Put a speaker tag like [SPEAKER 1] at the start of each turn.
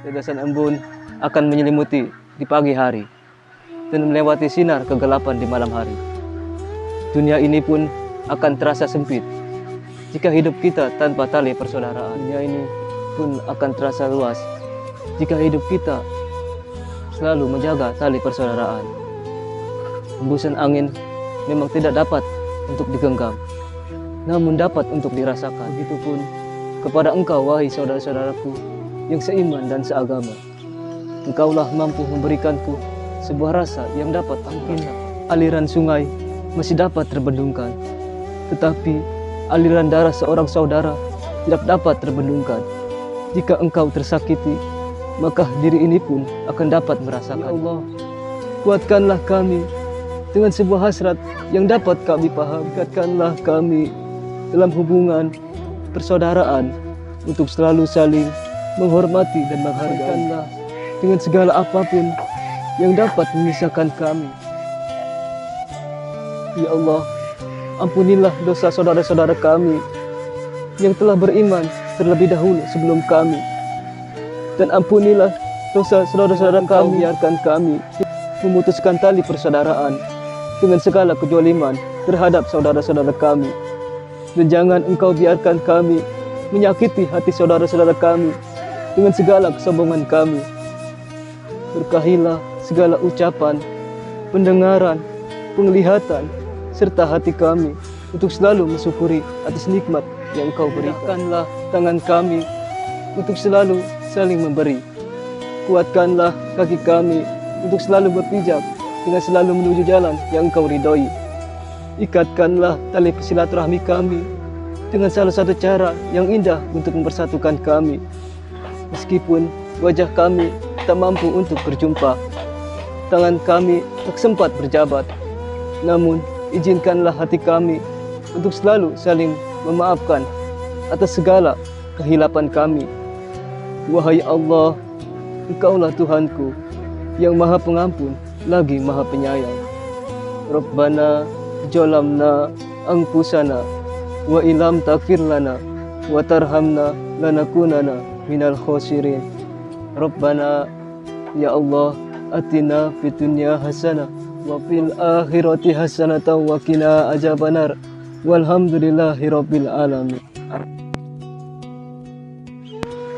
[SPEAKER 1] Tetesan embun akan menyelimuti di pagi hari dan melewati sinar kegelapan di malam hari. Dunia ini pun akan terasa sempit jika hidup kita tanpa tali persaudaraan. Dunia ini pun akan terasa luas jika hidup kita selalu menjaga tali persaudaraan. Hembusan angin memang tidak dapat untuk digenggam, namun dapat untuk dirasakan. Begitupun kepada engkau, wahai saudara-saudaraku yang seiman dan seagama. Engkaulah mampu memberikanku sebuah rasa yang dapat mungkin aliran sungai masih dapat terbendungkan, tetapi aliran darah seorang saudara tidak dapat terbendungkan. Jika engkau tersakiti, maka diri ini pun akan dapat merasakan. Ya Allah, kuatkanlah kami dengan sebuah hasrat yang dapat kami paham. Ikatkanlah kami dalam hubungan persaudaraan untuk selalu saling menghormati dan menghargailah dengan segala apapun yang dapat memisahkan kami. Ya Allah, ampunilah dosa saudara-saudara kami yang telah beriman terlebih dahulu sebelum kami, dan ampunilah dosa saudara-saudara kami. Biarkan kami memutuskan tali persaudaraan dengan segala kejoliman terhadap saudara-saudara kami, dan jangan engkau biarkan kami menyakiti hati saudara-saudara kami dengan segala kesombongan kami. Berkahilah segala ucapan, pendengaran, penglihatan, serta hati kami untuk selalu mensyukuri atas nikmat yang engkau berikanlah. Tangan kami untuk selalu saling memberi. Kuatkanlah kaki kami untuk selalu berpijak dengan selalu menuju jalan yang engkau ridhoi. Ikatkanlah tali silaturahmi kami dengan salah satu cara yang indah untuk mempersatukan kami. Meskipun wajah kami tak mampu untuk berjumpa, tangan kami tak sempat berjabat, namun izinkanlah hati kami untuk selalu saling memaafkan atas segala kehilapan kami. Wahai Allah, Engkaulah Tuhanku yang Maha Pengampun lagi Maha Penyayang. Rabbana jalamna anfusana wa ilam taghfir lana wa tarhamna lanakunana minal khosirin. Rabbana, ya Allah, atina fid dunya hasanah wa fil akhirati hasanatan wa qina azabannar. Walhamdulillahirabbil alamin.